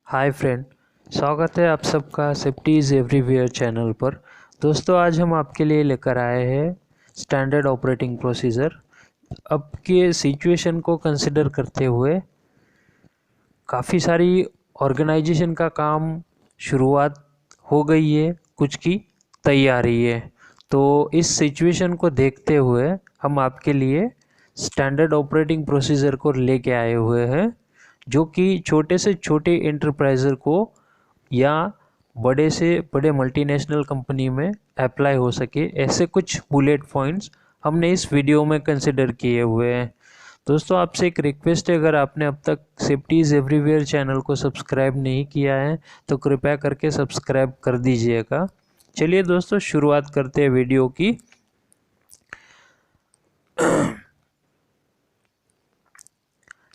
Hi friend. स्वागत है आप सबका सेफ्टी इज़ एवरीवेयर चैनल पर। दोस्तों, आज हम आपके लिए लेकर आए हैं स्टैंडर्ड ऑपरेटिंग प्रोसीजर। अब के सिचुएशन को कंसिडर करते हुए काफ़ी सारी ऑर्गेनाइजेशन का काम शुरुआत हो गई है, कुछ की तैयारी है। तो इस सिचुएशन को देखते हुए हम आपके लिए स्टैंडर्ड ऑपरेटिंग प्रोसीजर को लेके आए हुए हैं, जो कि छोटे से छोटे एंटरप्राइजर को या बड़े से बड़े मल्टीनेशनल कंपनी में अप्लाई हो सके। ऐसे कुछ बुलेट पॉइंट्स हमने इस वीडियो में कंसिडर किए हुए हैं। दोस्तों, आपसे एक रिक्वेस्ट है, अगर आपने अब तक सेफ्टी इज़ एवरीवेयर चैनल को सब्सक्राइब नहीं किया है तो कृपया करके सब्सक्राइब कर दीजिएगा। चलिए दोस्तों, शुरुआत करते हैं वीडियो की।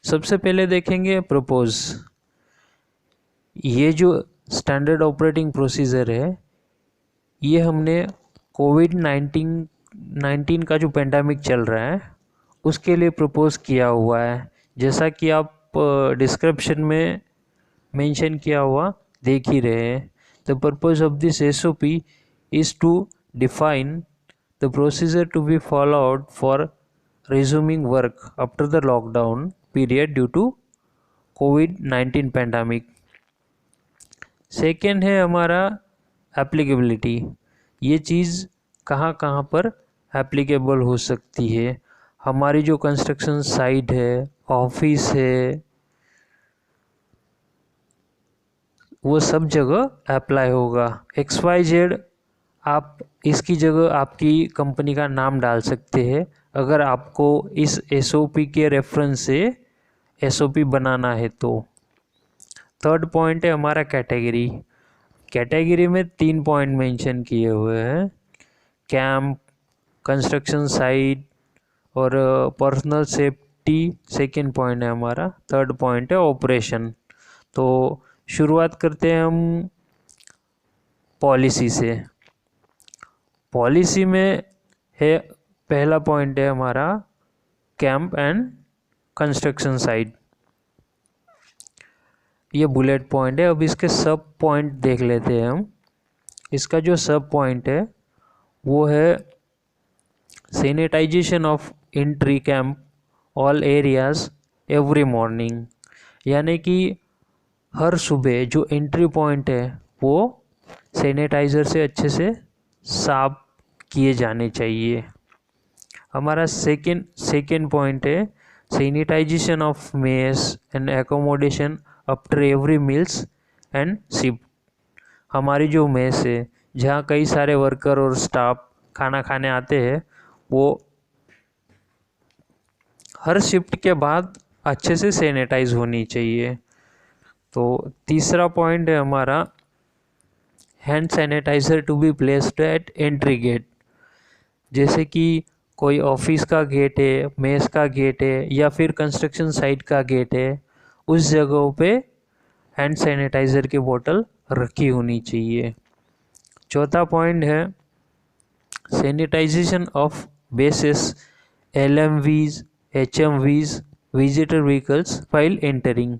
सबसे पहले देखेंगे प्रपोज। ये जो स्टैंडर्ड ऑपरेटिंग प्रोसीजर है, ये हमने कोविड-19 का जो पेंडेमिक चल रहा है उसके लिए प्रपोज किया हुआ है। जैसा कि आप डिस्क्रिप्शन में मेंशन किया हुआ देख ही रहे हैं। The purpose of this SOP is to define the procedure to be followed for resuming work after the lockdown period due to covid pandemic. Second है हमारा एप्लीकेबिलिटी। ये चीज़ कहाँ कहाँ पर एप्लीकेबल हो सकती है। हमारी जो कंस्ट्रक्शन साइट है, ऑफिस है, वो सब जगह अप्लाई होगा। XYZ, आप इसकी जगह आपकी कंपनी का नाम डाल सकते हैं अगर आपको इस SOP के रेफरेंस से SOP बनाना है तो। थर्ड पॉइंट है हमारा कैटेगरी। कैटेगरी में 3 पॉइंट मेंशन किए हुए हैं: कैंप, कंस्ट्रक्शन साइट और पर्सनल सेफ्टी। सेकेंड पॉइंट है हमारा। थर्ड पॉइंट है ऑपरेशन। तो शुरुआत करते हैं हम पॉलिसी से। पॉलिसी में है, पहला पॉइंट है हमारा कैंप एंड कंस्ट्रक्शन साइट। ये बुलेट पॉइंट है। अब इसके सब पॉइंट देख लेते हैं हम। इसका जो सब पॉइंट है वो है sanitization of entry camp all areas every morning. यानी कि हर सुबह जो एंट्री पॉइंट है वो सैनिटाइज़र से अच्छे से साफ किए जाने चाहिए। हमारा सेकेंड पॉइंट है sanitization of mess and accommodation after every meals and shift. हमारी जो मेस है, जहाँ कई सारे वर्कर और स्टाफ खाना खाने आते हैं, वो हर शिफ्ट के बाद अच्छे से सैनिटाइज होनी चाहिए। तो तीसरा पॉइंट है हमारा hand sanitizer to be placed at entry gate. जैसे कि कोई ऑफिस का गेट है, मेस का गेट है या फिर कंस्ट्रक्शन साइट का गेट है, उस जगहों पे हैंड सैनिटाइज़र की बोतल रखी होनी चाहिए। चौथा पॉइंट है sanitization of buses, LMVs, HMVs, visitor vehicles while entering.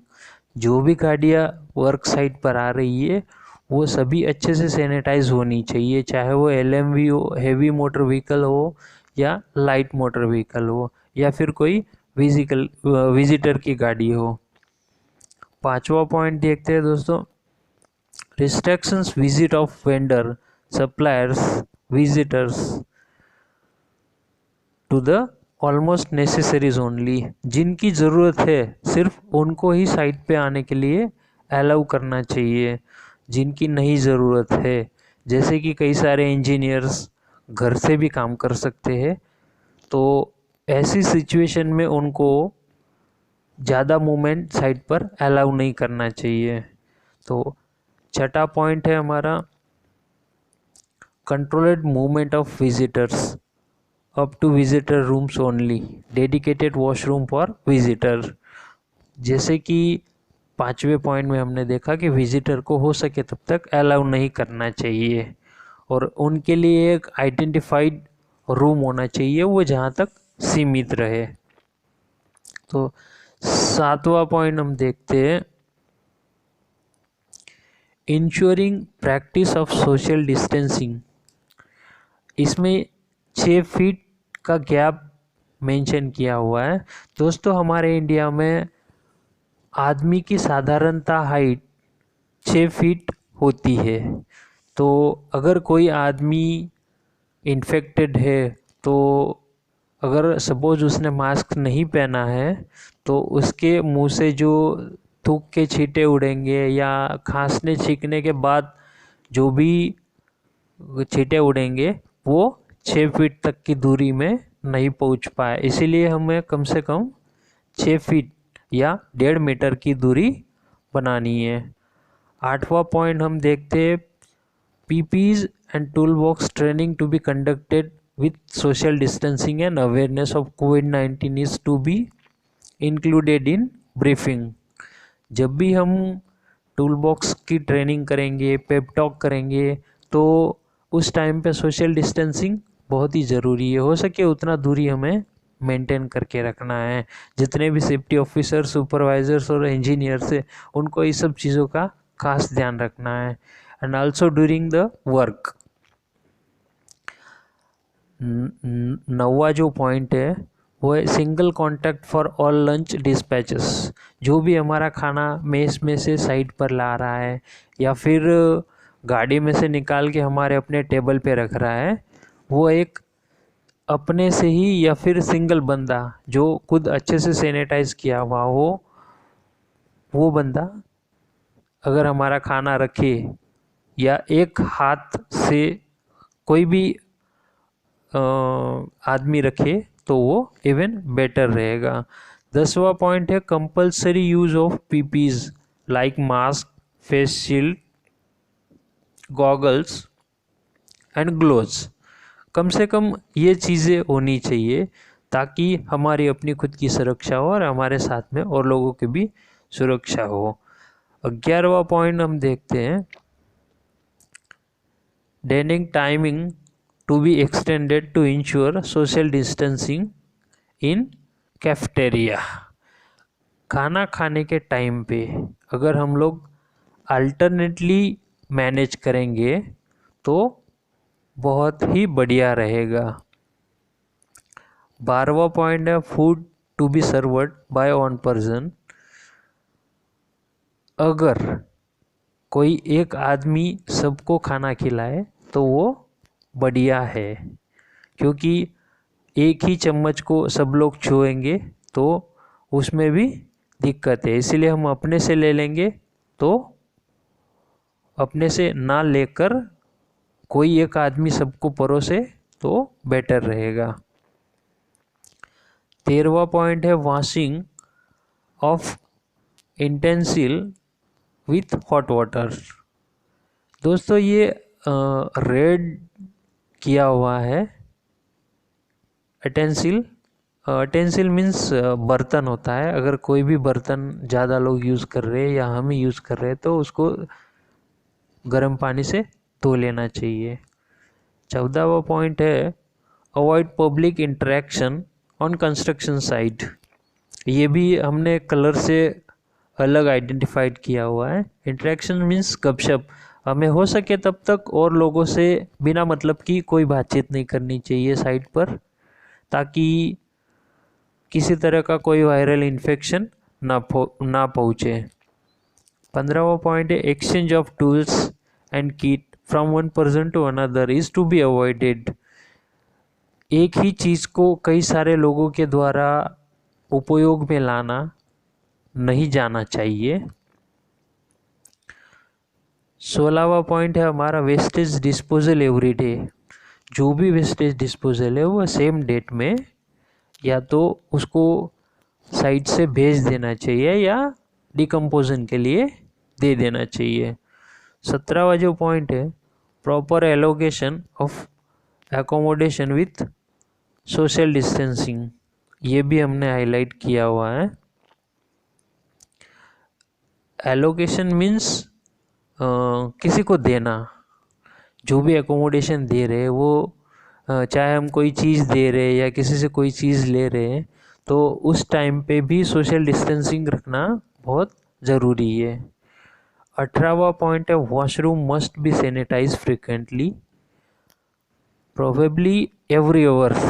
जो भी गाड़ियाँ वर्क साइट पर आ रही है वो सभी अच्छे से सैनिटाइज होनी चाहिए, चाहे वो LMV हो, हेवी मोटर व्हीकल हो या लाइट मोटर व्हीकल हो या फिर कोई विजिटर की गाड़ी हो। पांचवा पॉइंट देखते हैं दोस्तों, restrictions visit of vendor, suppliers, visitors to the almost necessaries only. जिनकी ज़रूरत है सिर्फ उनको ही साइट पे आने के लिए अलाउ करना चाहिए। जिनकी नहीं ज़रूरत है, जैसे कि कई सारे इंजीनियर्स घर से भी काम कर सकते हैं, तो ऐसी सिचुएशन में उनको ज़्यादा मूवमेंट साइट पर अलाउ नहीं करना चाहिए। तो छठा पॉइंट है हमारा controlled movement of visitors up to visitor rooms only, dedicated washroom for visitor. जैसे कि पांचवें पॉइंट में हमने देखा कि विजिटर को हो सके तब तक अलाउ नहीं करना चाहिए और उनके लिए एक आइडेंटिफाइड रूम होना चाहिए, वो जहाँ तक सीमित रहे। तो सातवां पॉइंट हम देखते हैं ensuring practice of social distancing, इसमें 6 फीट का गैप मेंशन किया हुआ है। दोस्तों हमारे इंडिया में आदमी की साधारणतः हाइट 6 फीट होती है। तो अगर कोई आदमी इन्फेक्टेड है, तो अगर सपोज उसने मास्क नहीं पहना है तो उसके मुंह से जो थूक के छींटे उड़ेंगे या खांसने छींकने के बाद जो भी छींटे उड़ेंगे वो 6 फीट तक की दूरी में नहीं पहुंच पाए। इसीलिए हमें कम से कम 6 फीट या 1.5 मीटर की दूरी बनानी है। 8वां पॉइंट हम देखते हैं, PPs and toolbox training to be conducted with social distancing and awareness of COVID-19 is to be included in briefing। जब भी हम टूल बॉक्स की ट्रेनिंग करेंगे, पेप टॉक करेंगे, तो उस टाइम पे सोशल डिस्टेंसिंग बहुत ही ज़रूरी है। हो सके उतना दूरी हमें मेंटेन करके रखना है। जितने भी सेफ्टी ऑफिसर, सुपरवाइजर्स और इंजीनियर्स है, उनको इस सब चीज़ों का खास ध्यान रखना है। And also during the work. 9वां जो पॉइंट है वो है single contact for all lunch dispatches. जो भी हमारा खाना मेस में से साइड पर ला रहा है या फिर गाड़ी में से निकाल के हमारे अपने टेबल पे रख रहा है, वो एक अपने से ही या फिर सिंगल बंदा जो खुद अच्छे से सैनिटाइज किया हुआ हो, वो बंदा अगर हमारा खाना रखे या एक हाथ से कोई भी आदमी रखे तो वो इवन बेटर रहेगा। 10वां पॉइंट है compulsory use of PPs like mask, face shield, goggles and gloves. कम से कम ये चीज़ें होनी चाहिए ताकि हमारी अपनी खुद की सुरक्षा हो और हमारे साथ में और लोगों की भी सुरक्षा हो। 11वां पॉइंट हम देखते हैं, dining timing to be extended to ensure social distancing in cafeteria। खाना खाने के टाइम पे अगर हम लोग अल्टरनेटली मैनेज करेंगे तो बहुत ही बढ़िया रहेगा। 12वां पॉइंट है food to be served by one person. अगर कोई एक आदमी सबको खाना खिलाए तो वो बढ़िया है, क्योंकि एक ही चम्मच को सब लोग छुएंगे तो उसमें भी दिक्कत है। इसीलिए हम अपने से ले लेंगे, तो अपने से ना लेकर कोई एक आदमी सबको परोसे तो बेटर रहेगा। 13वां पॉइंट है washing of utensil with hot water. दोस्तों ये रेड किया हुआ है अटेंसिल मीन्स बर्तन होता है। अगर कोई भी बर्तन ज़्यादा लोग यूज़ कर रहे हैं या हम ही यूज़ कर रहे हैं तो उसको गर्म पानी से धो लेना चाहिए। 14वां पॉइंट है avoid public interaction on construction site. ये भी हमने कलर से अलग आइडेंटिफाइड किया हुआ है। इंटरेक्शन मीन्स गपशप। हमें हो सके तब तक और लोगों से बिना मतलब की कोई बातचीत नहीं करनी चाहिए साइट पर, ताकि किसी तरह का कोई वायरल इन्फेक्शन ना पहुँचे। 15वां पॉइंट है exchange of tools and kit from one person to another is to be avoided. एक ही चीज़ को कई सारे लोगों के द्वारा उपयोग में लाना नहीं जाना चाहिए। 16वां पॉइंट है हमारा वेस्टेज डिस्पोजल एवरी डे। जो भी वेस्टेज डिस्पोजल है वो सेम डेट में या तो उसको साइट से भेज देना चाहिए या डिकम्पोजन के लिए दे देना चाहिए। 17वां जो पॉइंट है proper allocation of accommodation with social distancing, ये भी हमने हाईलाइट किया हुआ है। एलोकेशन मीन्स किसी को देना, जो भी एकोमोडेशन दे रहे हैं वो चाहे हम कोई चीज़ दे रहे हैं या किसी से कोई चीज़ ले रहे हैं, तो उस टाइम पे भी सोशल डिस्टेंसिंग रखना बहुत ज़रूरी है। 18वां पॉइंट है washroom must be sanitize frequently, probably every hours.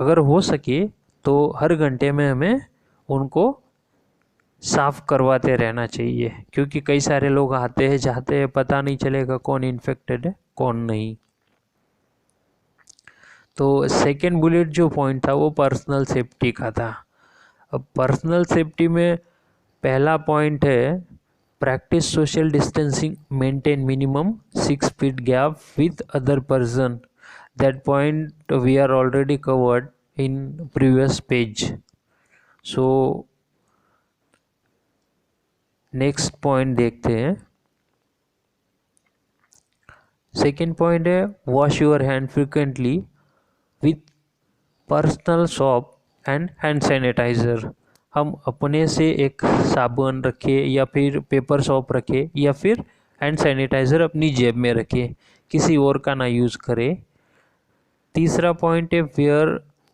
अगर हो सके तो हर घंटे में हमें उनको साफ करवाते रहना चाहिए, क्योंकि कई सारे लोग आते हैं जाते हैं, पता नहीं चलेगा कौन इन्फेक्टेड है कौन नहीं। तो सेकेंड बुलेट जो पॉइंट था वो पर्सनल सेफ्टी का था। अब पर्सनल सेफ्टी में पहला पॉइंट है practice social distancing, maintain minimum 6 feet gap with other person. That point we are already covered in previous page. So next point देखते हैं। सेकेंड पॉइंट है wash your hand frequently with personal soap and hand sanitizer. हम अपने से एक साबुन रखें या फिर पेपर सोप रखें या फिर हैंड सैनिटाइज़र अपनी जेब में रखें, किसी और का ना यूज़ करें। तीसरा पॉइंट है wear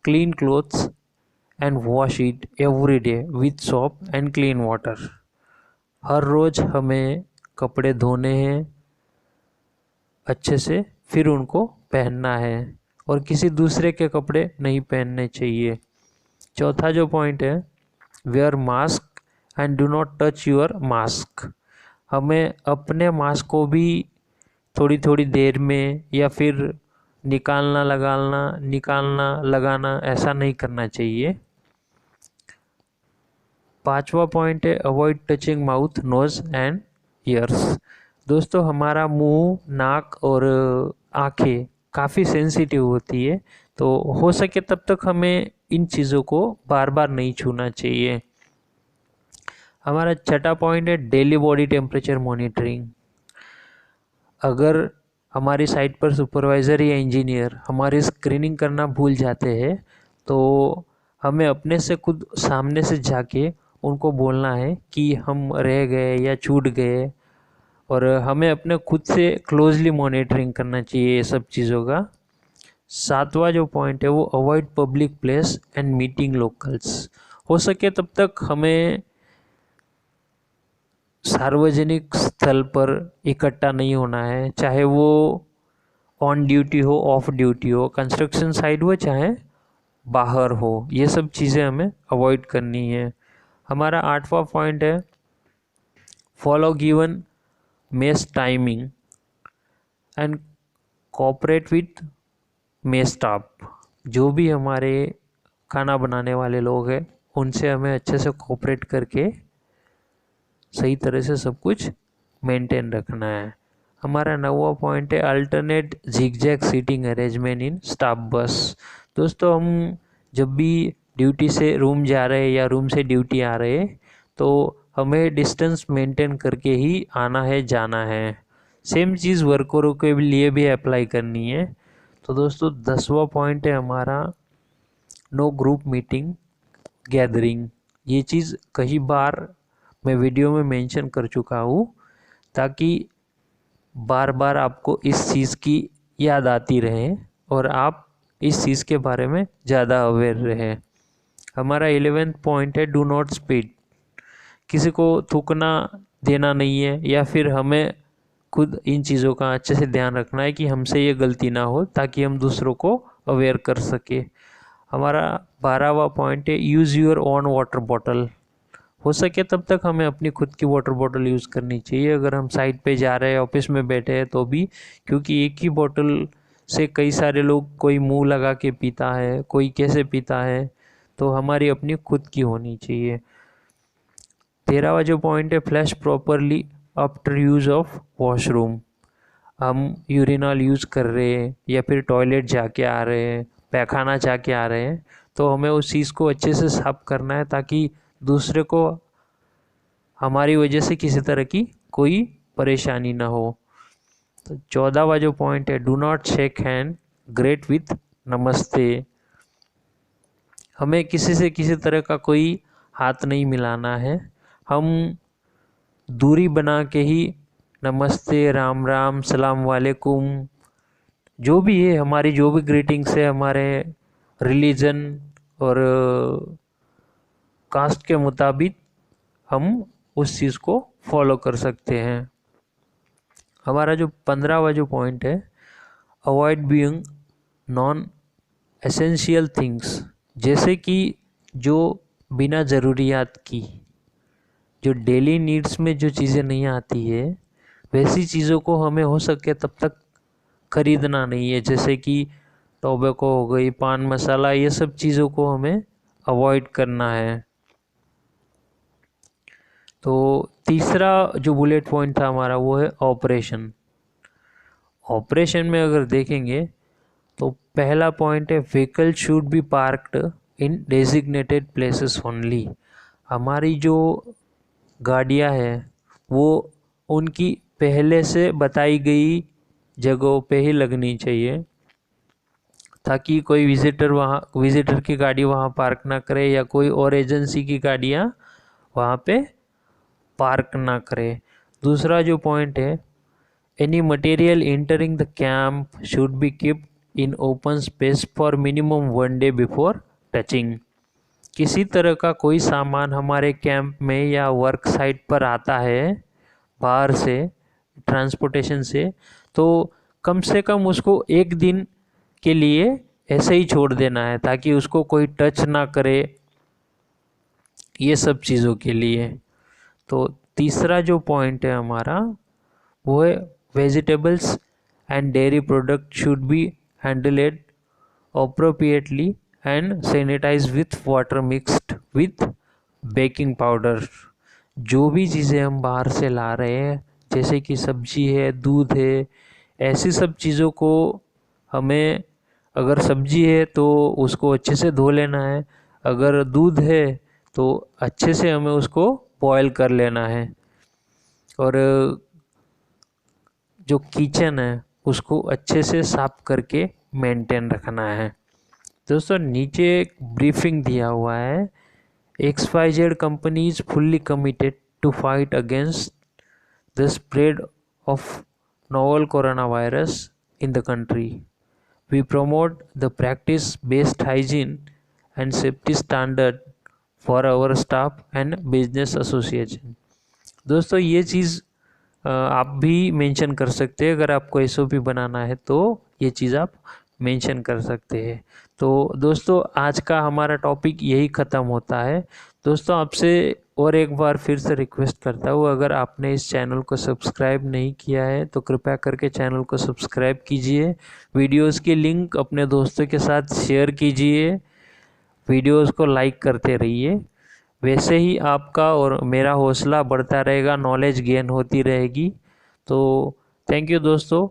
clean clothes and wash it every day with soap and clean water. हर रोज़ हमें कपड़े धोने हैं अच्छे से, फिर उनको पहनना है और किसी दूसरे के कपड़े नहीं पहनने चाहिए। चौथा जो पॉइंट है wear mask and do not touch your mask. हमें अपने मास्क को भी थोड़ी थोड़ी देर में या फिर निकालना लगाना ऐसा नहीं करना चाहिए। पांचवा पॉइंट है avoid touching mouth nose and ears. दोस्तों हमारा मुंह, नाक और आंखें काफ़ी सेंसिटिव होती है, तो हो सके तब तक हमें इन चीज़ों को बार बार नहीं छूना चाहिए। हमारा छठा पॉइंट है डेली बॉडी टेम्परेचर मॉनिटरिंग। अगर हमारी साइट पर सुपरवाइज़र या इंजीनियर हमारी स्क्रीनिंग करना भूल जाते हैं तो हमें अपने से खुद सामने से जाके उनको बोलना है कि हम रह गए या छूट गए, और हमें अपने खुद से क्लोजली मॉनिटरिंग करना चाहिए ये सब चीज़ों का। सातवां जो पॉइंट है वो avoid public place and meeting locals. हो सके तब तक हमें सार्वजनिक स्थल पर इकट्ठा नहीं होना है, चाहे वो ऑन ड्यूटी हो, ऑफ ड्यूटी हो, कंस्ट्रक्शन साइट हो, चाहे बाहर हो, ये सब चीज़ें हमें अवॉइड करनी है। हमारा आठवां पॉइंट है follow given mess timing and cooperate with mess staff. जो भी हमारे खाना बनाने वाले लोग हैं उनसे हमें अच्छे से कोऑपरेट करके सही तरह से सब कुछ मेंटेन रखना है। हमारा नौवां पॉइंट है alternate zigzag seating arrangement in staff bus. दोस्तों हम जब भी ड्यूटी से रूम जा रहे हैं या रूम से ड्यूटी आ रहे हैं तो हमें डिस्टेंस मेंटेन करके ही आना है जाना है। सेम चीज़ वर्करों के लिए भी अप्लाई करनी है। तो दोस्तों 10वां पॉइंट है हमारा नो ग्रुप मीटिंग गैदरिंग। ये चीज़ कई बार मैं वीडियो में मेंशन कर चुका हूँ, ताकि बार बार आपको इस चीज़ की याद आती रहे और आप इस चीज़ के बारे में ज़्यादा अवेयर रहे। हमारा 11वां पॉइंट है डू नॉट स्पीड। किसी को थूकना देना नहीं है, या फिर हमें खुद इन चीज़ों का अच्छे से ध्यान रखना है कि हमसे ये गलती ना हो, ताकि हम दूसरों को अवेयर कर सके। हमारा 12वां पॉइंट है use your own water bottle. हो सके तब तक हमें अपनी खुद की वाटर बॉटल यूज़ करनी चाहिए, अगर हम साइट पे जा रहे हैं, ऑफिस में बैठे हैं तो भी, क्योंकि एक ही बॉटल से कई सारे लोग, कोई मुंह लगा के पीता है, कोई कैसे पीता है, तो हमारी अपनी खुद की होनी चाहिए। 13वां जो पॉइंट है flash properly after use of washroom. हम यूरिनल यूज़ कर रहे हैं या फिर टॉयलेट जाके आ रहे हैं, पैखाना जाके आ रहे हैं, तो हमें उस चीज़ को अच्छे से साफ करना है, ताकि दूसरे को हमारी वजह से किसी तरह की कोई परेशानी ना हो। तो 14वां जो पॉइंट है do not shake hand great with नमस्ते। हमें किसी से किसी तरह का कोई हाथ नहीं मिलाना है, हम दूरी बना के ही नमस्ते, राम राम, सलाम वालेकुम, जो भी है हमारी जो भी ग्रीटिंग्स है हमारे रिलीजन और कास्ट के मुताबिक हम उस चीज़ को फॉलो कर सकते हैं। हमारा जो 15वां जो पॉइंट है, avoid being non essential things, जैसे कि जो बिना ज़रूरियात की, जो डेली नीड्स में जो चीज़ें नहीं आती है, वैसी चीज़ों को हमें हो सके तब तक खरीदना नहीं है। जैसे कि टोबैको हो गई, पान मसाला, ये सब चीज़ों को हमें अवॉइड करना है। तो तीसरा जो बुलेट पॉइंट था हमारा वो है ऑपरेशन। ऑपरेशन में अगर देखेंगे तो पहला पॉइंट है, vehicle should be parked in designated places only. हमारी जो गाड़ियां हैं वो उनकी पहले से बताई गई जगहों पे ही लगनी चाहिए, ताकि कोई विजिटर की गाड़ी वहाँ पार्क ना करे या कोई और एजेंसी की गाड़ियाँ वहाँ पे पार्क ना करे। दूसरा जो पॉइंट है, any material entering the camp should be keeped in open space for minimum 1 day before touching. किसी तरह का कोई सामान हमारे कैंप में या वर्क साइट पर आता है बाहर से, ट्रांसपोर्टेशन से, तो कम से कम उसको 1 दिन के लिए ऐसे ही छोड़ देना है, ताकि उसको कोई टच ना करे, ये सब चीज़ों के लिए। तो तीसरा जो पॉइंट है हमारा वो है, vegetables and dairy product should be handled appropriately and sanitize with water mixed with baking powder. जो भी चीज़ें हम बाहर से ला रहे हैं, जैसे कि सब्जी है, दूध है, ऐसी सब चीज़ों को हमें, अगर सब्जी है तो उसको अच्छे से धो लेना है, अगर दूध है तो अच्छे से हमें उसको बॉयल कर लेना है, और जो किचन है उसको अच्छे से साफ करके मेंटेन रखना है। दोस्तों नीचे एक ब्रीफिंग दिया हुआ है, XYZ company is fully committed to fight against the spread of novel corona virus in the country. We promote the practice-based hygiene and safety standard for our staff and business association। दोस्तों ये चीज़ आप भी mention कर सकते हैं, अगर आपको SOP बनाना है तो ये चीज़ आप मेंशन कर सकते हैं। तो दोस्तों आज का हमारा टॉपिक यही ख़त्म होता है। दोस्तों आपसे और एक बार फिर से रिक्वेस्ट करता हूँ, अगर आपने इस चैनल को सब्सक्राइब नहीं किया है तो कृपया करके चैनल को सब्सक्राइब कीजिए, वीडियोस की लिंक अपने दोस्तों के साथ शेयर कीजिए, वीडियोस को लाइक करते रहिए। वैसे ही आपका और मेरा हौसला बढ़ता रहेगा, नॉलेज गेन होती रहेगी। तो थैंक यू दोस्तों।